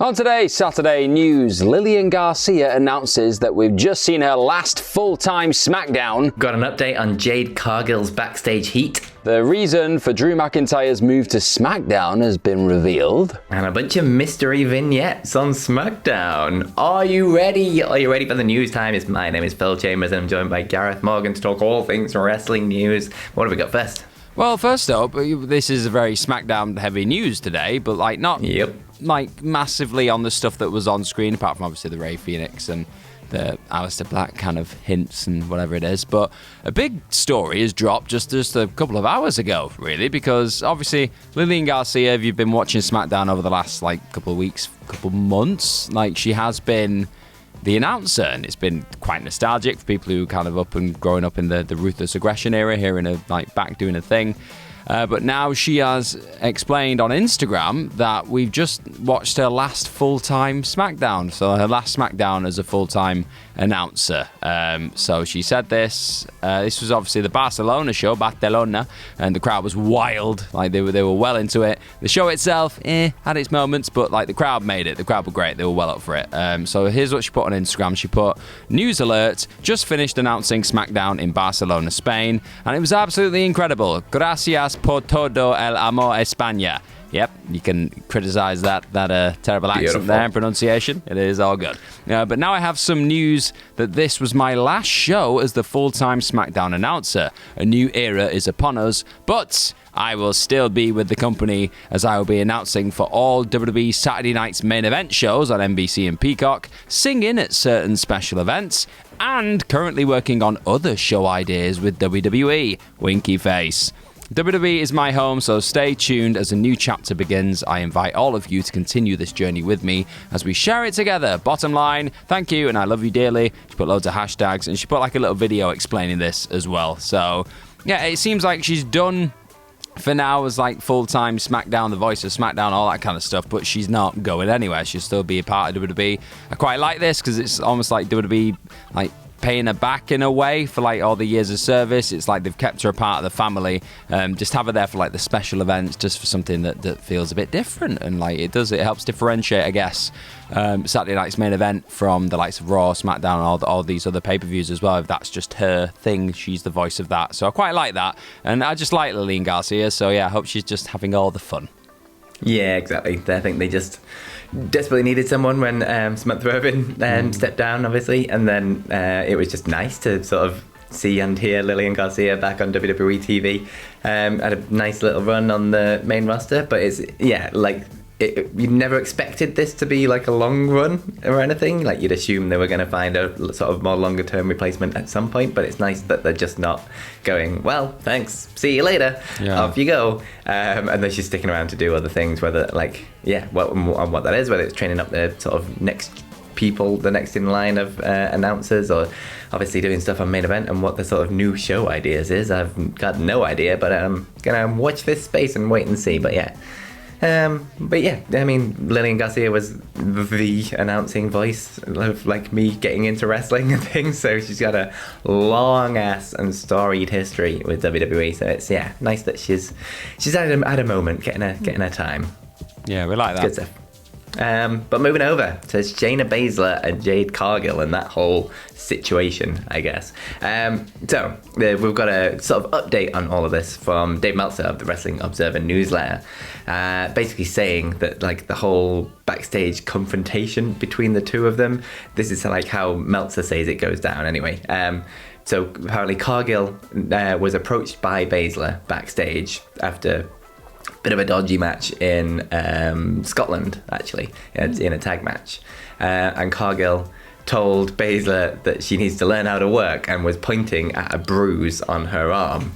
On today's Saturday News, Lillian Garcia announces that we've just seen her last full-time SmackDown. Got an update on Jade Cargill's backstage heat. The reason for Drew McIntyre's move to SmackDown has been revealed. And a bunch of mystery vignettes on SmackDown. Are you ready? Are you ready for the news time? My name is Phil Chambers and I'm joined by Gareth Morgan to talk all things wrestling news. What have we got first? Well, first up, this is a very SmackDown-heavy news today, but not massively on the stuff that was on screen, apart from obviously the Rey Fenix and the Aleister Black kind of hints and whatever it is. But a big story has dropped just a couple of hours ago, really, because obviously Lillian Garcia, if you've been watching SmackDown over the last couple of weeks, couple of months, she has been the announcer, and it's been quite nostalgic for people who kind of up and growing up in the Ruthless Aggression era, hearing her back doing a thing. But now she has explained on Instagram that we've just watched her last full-time SmackDown. So her last SmackDown as a full-time announcer. So she said this. This was obviously the Barcelona show, Barcelona, and the crowd was wild. They were well into it. The show itself, had its moments, but the crowd made it. The crowd were great. They were well up for it. So here's what she put on Instagram. She put, "News alert, just finished announcing SmackDown in Barcelona, Spain, and it was absolutely incredible. Gracias por todo el amor España." Yep, you can criticize that terrible accent there and pronunciation. It is all good. But now I have some news that this was my last show as the full-time SmackDown announcer. A new era is upon us, but I will still be with the company as I will be announcing for all WWE Saturday night's main event shows on NBC and Peacock, singing at certain special events, and currently working on other show ideas with WWE. Winky face. WWE is my home, so stay tuned as a new chapter begins. I invite all of you to continue this journey with me as we share it together. Bottom line, thank you and I love you dearly. She put loads of hashtags and she put a little video explaining this as well. So, yeah, it seems like she's done for now as full-time SmackDown, the voice of SmackDown, all that kind of stuff, but she's not going anywhere. She'll still be a part of WWE. I quite like this because it's almost like WWE, paying her back in a way for all the years of service. It's they've kept her a part of the family. Just have her there for the special events, just for something that feels a bit different, and it helps differentiate, I guess, Saturday night's main event from the likes of Raw, SmackDown, and all these other pay-per-views as well. If that's just her thing, she's the voice of that. So I quite like that, and I just like Lillian Garcia. So yeah, I hope she's just having all the fun. Yeah, exactly. I think they just desperately needed someone when Samantha Irvin stepped down, obviously, and then it was just nice to sort of see and hear Lillian Garcia back on WWE TV. Had a nice little run on the main roster, but it's you never expected this to be a long run or anything. You'd assume they were going to find a sort of more longer term replacement at some point, but it's nice that they're just not going, well, thanks, see you later, off you go, and then she's sticking around to do other things, whether what that is, whether it's training up the sort of next people, the next in line of announcers, or obviously doing stuff on main event, and what the sort of new show ideas is. I've got no idea, but I'm gonna watch this space and wait and see. But yeah, I mean, Lillian Garcia was the announcing voice of me getting into wrestling and things, so she's got a long ass and storied history with WWE. So it's nice that she's had a moment getting her time. Yeah, we like that. Good stuff. But moving over to Shayna Baszler and Jade Cargill and that whole situation, I guess. So we've got a sort of update on all of this from Dave Meltzer of the Wrestling Observer newsletter, basically saying that the whole backstage confrontation between the two of them, this is how Meltzer says it goes down anyway. So apparently Cargill was approached by Baszler backstage after bit of a dodgy match in Scotland, actually, in a tag match. And Cargill told Baszler that she needs to learn how to work and was pointing at a bruise on her arm.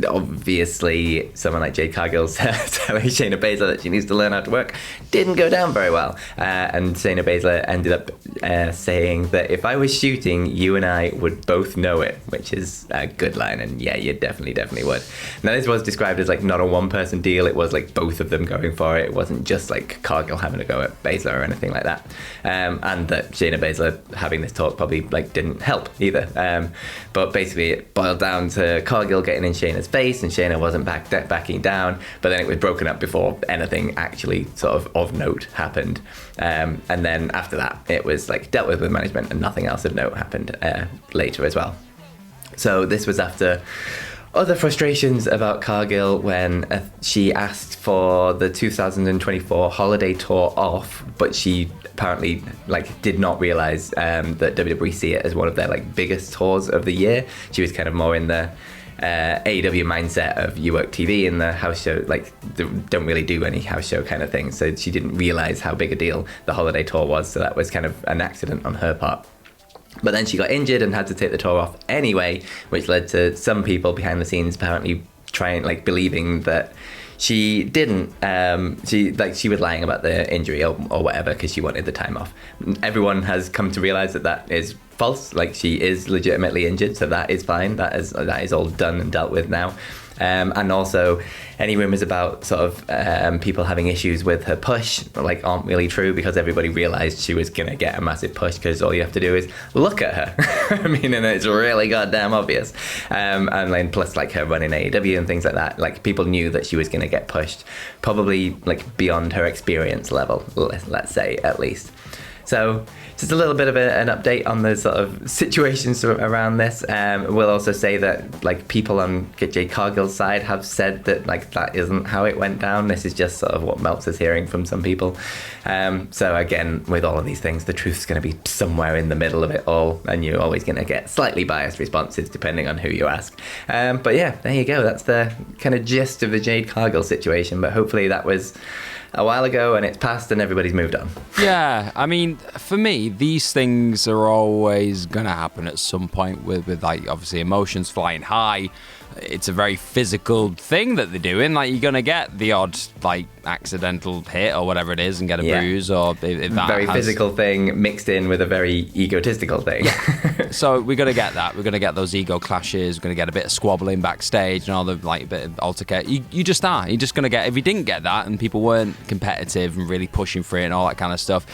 Obviously, someone like Jade Cargill telling Shayna Baszler that she needs to learn how to work didn't go down very well. And Shayna Baszler ended up saying that if I was shooting, you and I would both know it, which is a good line. And yeah, you definitely would. Now, this was described as not a one-person deal. It was both of them going for it. It wasn't just Cargill having to go at Baszler or anything like that. And that Shayna Baszler having this talk probably didn't help either. But basically, it boiled down to Cargill getting in Shayna Shayna's face, and Shayna wasn't backing down. But then it was broken up before anything actually sort of note happened. And then after that, it was like dealt with management, and nothing else of note happened later as well. So this was after other frustrations about Cargill when she asked for the 2024 holiday tour off, but she apparently did not realize that WWE see it as one of their biggest tours of the year. She was kind of more in the AEW mindset of you work TV and the house show, don't really do any house show kind of thing. So she didn't realize how big a deal the holiday tour was. So that was kind of an accident on her part. But then she got injured and had to take the tour off anyway, which led to some people behind the scenes apparently believing that she didn't. She was lying about the injury or whatever because she wanted the time off. Everyone has come to realize that is false. She is legitimately injured, so that is fine. That is all done and dealt with now. And also, any rumors about sort of people having issues with her push aren't really true, because everybody realized she was gonna get a massive push, because all you have to do is look at her. I mean, and it's really goddamn obvious. And then plus her running AEW and things like that, people knew that she was gonna get pushed, probably beyond her experience level, let's say, at least. So just a little bit of an update on the sort of situations around this. We'll also say that people on Jade Cargill's side have said that that isn't how it went down. This is just sort of what Meltzer's hearing from some people. So again, with all of these things, the truth's going to be somewhere in the middle of it all, and you're always going to get slightly biased responses depending on who you ask. But yeah, there you go. That's the kind of gist of the Jade Cargill situation. But hopefully that was a while ago and it's passed and everybody's moved on. Yeah, I mean, for me, these things are always going to happen at some point with obviously emotions flying high. It's a very physical thing that they're doing. You're going to get the odd, accidental hit or whatever it is and get a bruise, or if that very physical thing mixed in with a very egotistical thing. Yeah. So we're going to get that. We're going to get those ego clashes. We're going to get a bit of squabbling backstage and all the, a bit of altercation. You just are. You're just going to get, if you didn't get that and people weren't competitive and really pushing for it and all that kind of stuff,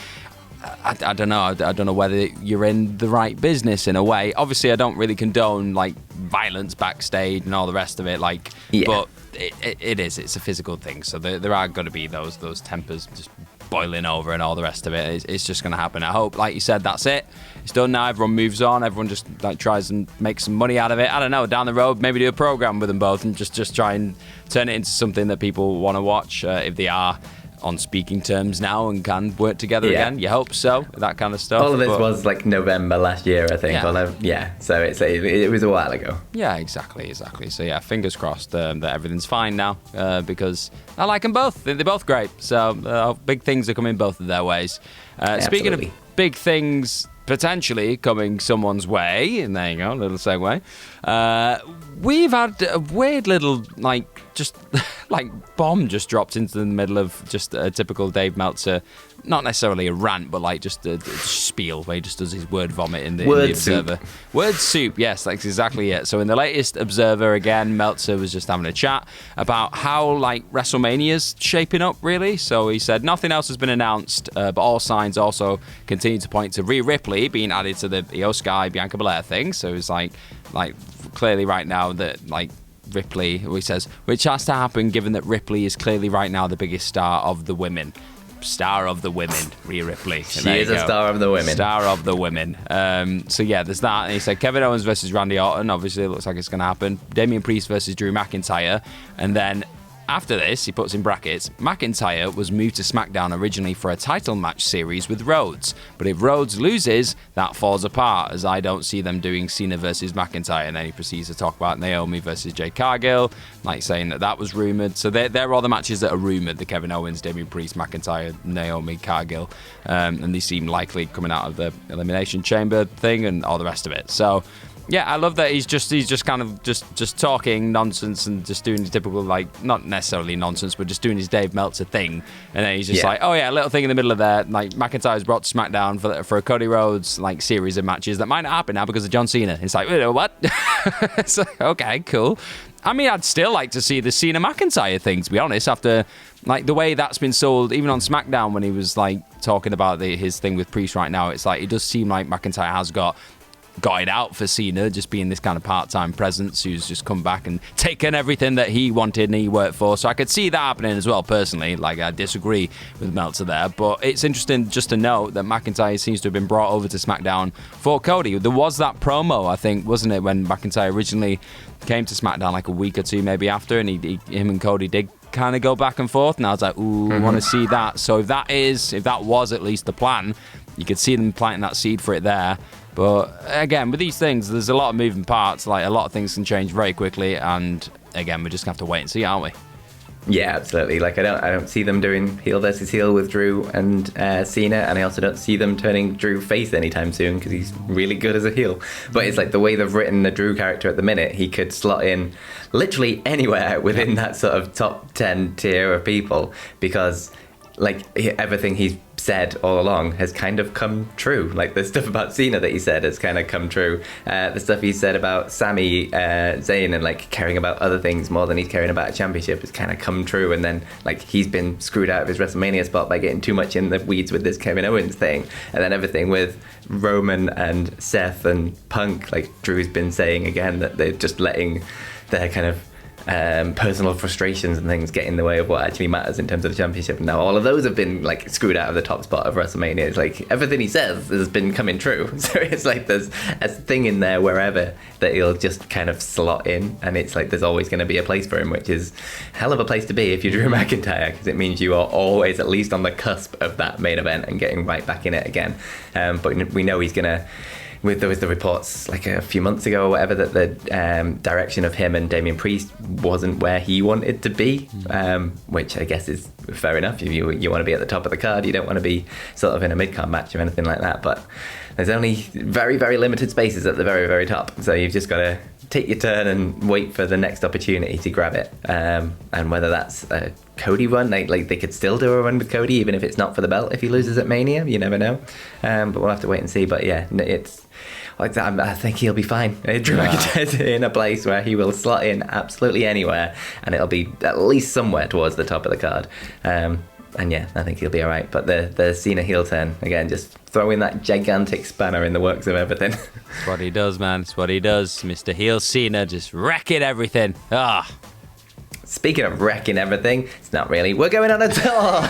I don't know. I don't know whether you're in the right business in a way. Obviously, I don't really condone violence backstage and all the rest of it. But it is. It's a physical thing. So there are going to be those tempers just boiling over and all the rest of it. It's just going to happen. I hope, like you said, that's it. It's done now. Everyone moves on. Everyone just tries and makes some money out of it. I don't know. Down the road, maybe do a program with them both and just try and turn it into something that people want to watch if they are on speaking terms now and can work together again. You hope so, that kind of stuff. All of this was November last year, I think. So it was a while ago. Yeah, exactly. So yeah, fingers crossed that everything's fine now, because I like them both. They're both great. So big things are coming both of their ways. Speaking of big things potentially coming someone's way, and there you go, a little segue. We've had a weird little bomb just dropped into the middle of just a typical Dave Meltzer, not necessarily a rant, but just a spiel where he just does his word vomit in the Observer. Word soup, yes, that's exactly it. So in the latest Observer, again, Meltzer was just having a chat about how WrestleMania's shaping up, really. So he said nothing else has been announced, but all signs also continue to point to Rhea Ripley being added to the Io Sky Bianca Belair thing. So it's clearly right now that Ripley, he says, which has to happen given that Ripley is clearly right now the biggest star of the women. Star of the women, Rhea Ripley. She is a star of the women. Star of the women. So yeah, there's that. And he said Kevin Owens versus Randy Orton. Obviously, it looks like it's going to happen. Damian Priest versus Drew McIntyre. And then after this, he puts in brackets, McIntyre was moved to SmackDown originally for a title match series with Rhodes. But if Rhodes loses, that falls apart, as I don't see them doing Cena versus McIntyre. And then he proceeds to talk about Naomi versus Jade Cargill, saying that was rumoured. So they're all the matches that are rumoured, the Kevin Owens, Damian Priest, McIntyre, Naomi, Cargill. And they seem likely coming out of the Elimination Chamber thing and all the rest of it. So yeah, I love that he's just kind of just talking nonsense and just doing the typical, not necessarily nonsense, but just doing his Dave Meltzer thing. And then he's just oh yeah, a little thing in the middle of there. McIntyre's brought to SmackDown for a Cody Rhodes series of matches that might not happen now because of John Cena. It's what? It's okay, cool. I mean, I'd still like to see the Cena McIntyre thing, to be honest, after the way that's been sold, even on SmackDown when he was talking about his thing with Priest right now. It's it does seem like McIntyre has got got it out for Cena, just being this kind of part-time presence who's just come back and taken everything that he wanted and he worked for. So I could see that happening as well, personally. Like, I disagree with Meltzer there, but it's interesting just to note that McIntyre seems to have been brought over to SmackDown for Cody. There was that promo, I think, wasn't it, when McIntyre originally came to SmackDown like a week or two maybe after, and him and Cody did kind of go back and forth, and I was like, ooh, I want to see that. So if that was at least the plan, you could see them planting that seed for it there. But again, with these things, there's a lot of moving parts. Like, a lot of things can change very quickly, and again, we're just gonna have to wait and see, aren't we? Yeah, absolutely. Like, I don't see them doing heel versus heel with Drew and Cena, and I also don't see them turning Drew face anytime soon because he's really good as a heel. But it's like the way they've written the Drew character at the minute, he could slot in literally anywhere within that sort of top 10 tier of people, because like everything he's said all along has kind of come true. Like, the stuff about Cena that he said has kind of come true. The stuff he said about Sami Zayn and like caring about other things more than he's caring about a championship has kind of come true. And then like he's been screwed out of his WrestleMania spot by getting too much in the weeds with this Kevin Owens thing. And then everything with Roman and Seth and Punk, like Drew's been saying again that they're just letting their kind of personal frustrations and things get in the way of what actually matters in terms of the championship. And now all of those have been like screwed out of the top spot of WrestleMania. It's like everything he says has been coming true. So it's like there's a thing in there wherever that he'll just kind of slot in, and it's like there's always going to be a place for him, which is a hell of a place to be if you're Drew McIntyre, because it means you are always at least on the cusp of that main event and getting right back in it again. But we know he's gonna, there was the reports like a few months ago or whatever that the direction of him and Damian Priest wasn't where he wanted to be, which I guess is fair enough. If you want to be at the top of the card, you don't want to be sort of in a mid-card match or anything like that. But there's only very, very limited spaces at the very, very top. So you've just got to take your turn and wait for the next opportunity to grab it. And whether that's a Cody run, like they could still do a run with Cody, even if it's not for the belt. If he loses at Mania, you never know. But we'll have to wait and see. But yeah, it's like I think he'll be fine. Drew McIntyre's in a place where he will slot in absolutely anywhere, and it'll be at least somewhere towards the top of the card. And yeah, I think he'll be all right. But the Cena heel turn, again, just throwing that gigantic spanner in the works of everything. That's what he does, man. That's what he does. Mr. Heel Cena just wrecking everything. Speaking of wrecking everything, it's not really. We're going on a tour.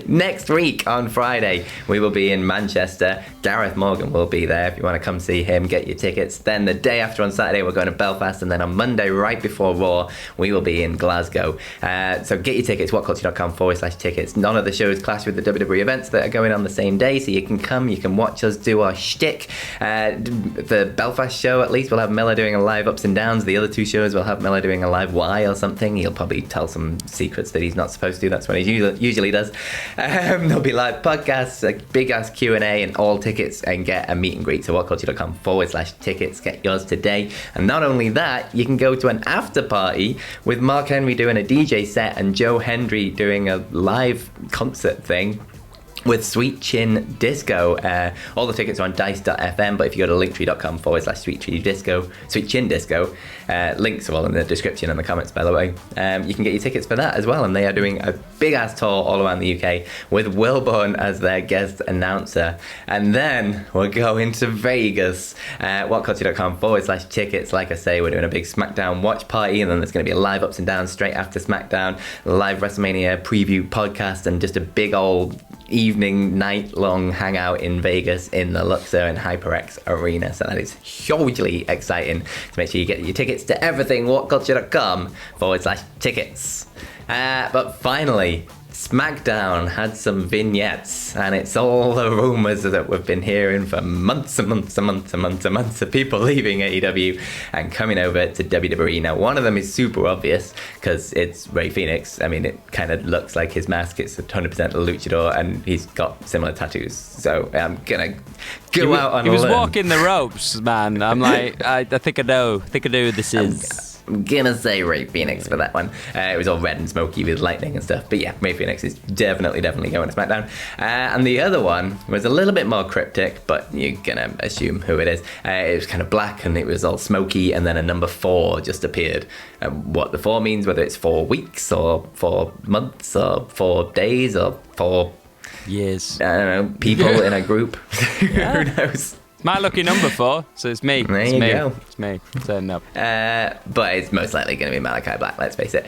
Next week on Friday, we will be in Manchester. Gareth Morgan will be there. If you want to come see him, get your tickets. Then the day after on Saturday, we're going to Belfast. And then on Monday, right before Raw, we will be in Glasgow. So get your tickets, whatculture.com/tickets. None of the shows clash with the WWE events that are going on the same day. So you can come, you can watch us do our shtick. The Belfast show, at least, we'll have Miller doing a live ups and downs. The other two shows, we'll have Miller doing a live why or something. He'll probably tell some secrets that he's not supposed to. That's what he usually does. There'll be live podcasts, a big ass Q&A, and all tickets, and get a meet and greet. So whatculture.com/tickets. Get yours today. And not only that, you can go to an after party with Mark Henry doing a DJ set and Joe Hendry doing a live concert thing with Sweet Chin Disco. All the tickets are on dice.fm, but if you go to linktree.com/Sweet Chin Disco, links are all in the description and the comments, by the way. You can get your tickets for that as well, and they are doing a big ass tour all around the UK with Wilborn as their guest announcer. And then we're going to Vegas. whatculture.com/tickets. Like I say, we're doing a big SmackDown watch party, and then there's going to be a live ups and downs straight after SmackDown, a live WrestleMania preview podcast, and just a big old evening, night-long hangout in Vegas in the Luxor and HyperX Arena. So that is hugely exciting. So make sure you get your tickets to everything, whatculture.com/tickets. But finally, SmackDown had some vignettes, and it's all the rumours that we've been hearing for months and months and months and months and months of people leaving AEW and coming over to WWE. Now, one of them is super obvious because it's Rey Fenix. I mean, it kind of looks like his mask. It's 100% a luchador, and he's got similar tattoos. So I'm going to go out on a limb. He was walking the ropes, man. I'm like, I think I know. I think I know who this is. I'm gonna say Rey Fenix for that one. It was all red and smoky with lightning and stuff. But yeah, Rey Fenix is definitely going to SmackDown. And the other one was a little bit more cryptic, but you're gonna assume who it is. It was kind of black and it was all smoky, and then a number 4 just appeared. What the 4 means, whether it's 4 weeks or 4 months or 4 days or 4 years. I don't know, people in a group. Who knows? My lucky number 4, so it's me. There you go. It's me. Turning up. But it's most likely going to be Malachi Black, let's face it.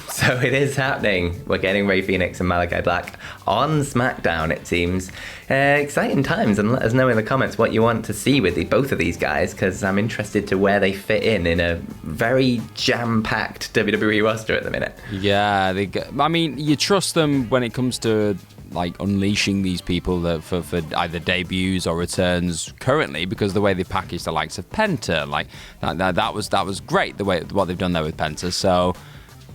So it is happening. We're getting Rey Fenix and Malachi Black on SmackDown, it seems. Exciting times, and let us know in the comments what you want to see with both of these guys, because I'm interested to where they fit in a very jam-packed WWE roster at the minute. Yeah, I mean, you trust them when it comes to like unleashing these people that for either debuts or returns currently, because the way they package the likes of Penta, like that was great, what they've done there with Penta. So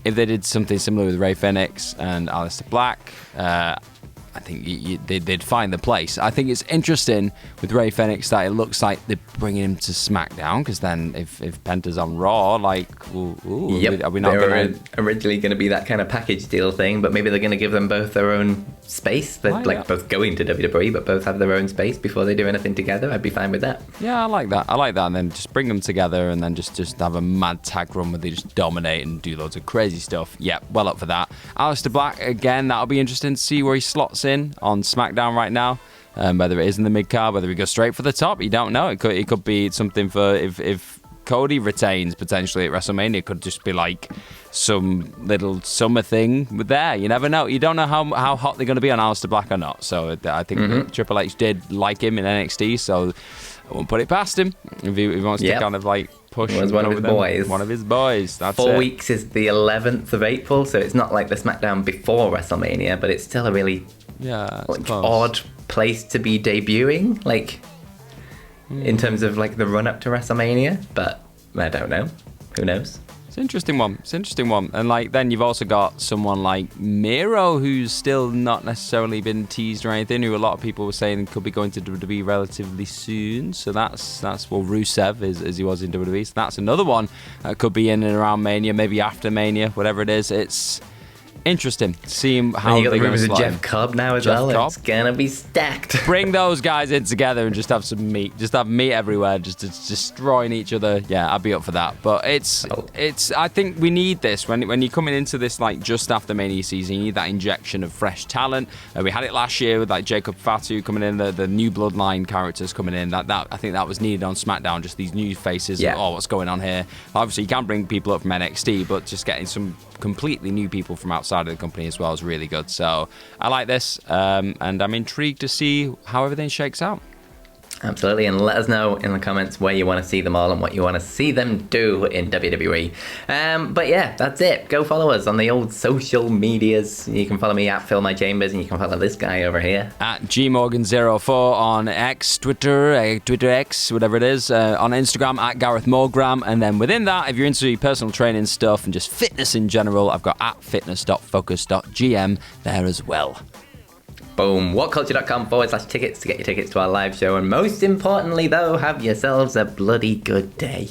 if they did something similar with Rey Fenix and Aleister Black, I think they'd find the place. I think it's interesting with Rey Fenix that it looks like they're bringing him to SmackDown, because then if Penta's on Raw, like, yep, are we not originally going to be that kind of package deal thing, but maybe they're going to give them both their own space. They're both going to WWE, but both have their own space before they do anything together. I'd be fine with that. Yeah, I like that. And then just bring them together and then just have a mad tag run where they just dominate and do loads of crazy stuff. Yeah, well up for that. Aleister Black, again, that'll be interesting to see where he slots in on SmackDown right now. Whether it is in the mid card, whether he goes straight for the top, you don't know. It could be something for if Cody retains potentially at WrestleMania. It could just be like some little summer thing there. You never know. You don't know how hot they're going to be on Aleister Black or not. So I think that Triple H did like him in NXT, so I won't put it past him if he wants to kind of like push. It was one of his boys. One of his boys. That's 4 weeks is the 11th of April, so it's not like the SmackDown before WrestleMania, but it's still a really odd place to be debuting, in terms of like the run up to WrestleMania. But I don't know. Who knows? It's an interesting one. And like then you've also got someone like Miro, who's still not necessarily been teased or anything, who a lot of people were saying could be going to WWE relatively soon. So that's Rusev as he was in WWE. So that's another one that could be in and around Mania, maybe after Mania, whatever it is. It's interesting seeing how you got they're the rumors of Jeff Cobb now as well. It's gonna be stacked. Bring those guys in together and just have some meat. Just have meat everywhere, just destroying each other. Yeah, I'd be up for that. But it's. I think we need this when you're coming into this like just after Mania season. You need that injection of fresh talent. We had it last year with like Jacob Fatu coming in, the new Bloodline characters coming in. That I think that was needed on SmackDown. Just these new faces. Yeah. What's going on here? Obviously, you can bring people up from NXT, but just getting some completely new people from outside of the company as well is really good. So I like this, and I'm intrigued to see how everything shakes out. Absolutely, and let us know in the comments where you want to see them all and what you want to see them do in WWE. But yeah, that's it. Go follow us on the old social medias. You can follow me at Phil My Chambers, and you can follow this guy over here at GMorgan04 on X, Twitter X, whatever it is, on Instagram at Gareth Morgram, and then within that, if you're into personal training stuff and just fitness in general, I've got at fitness.focus.gm there as well. Boom. WhatCulture.com/tickets to get your tickets to our live show. And most importantly, though, have yourselves a bloody good day.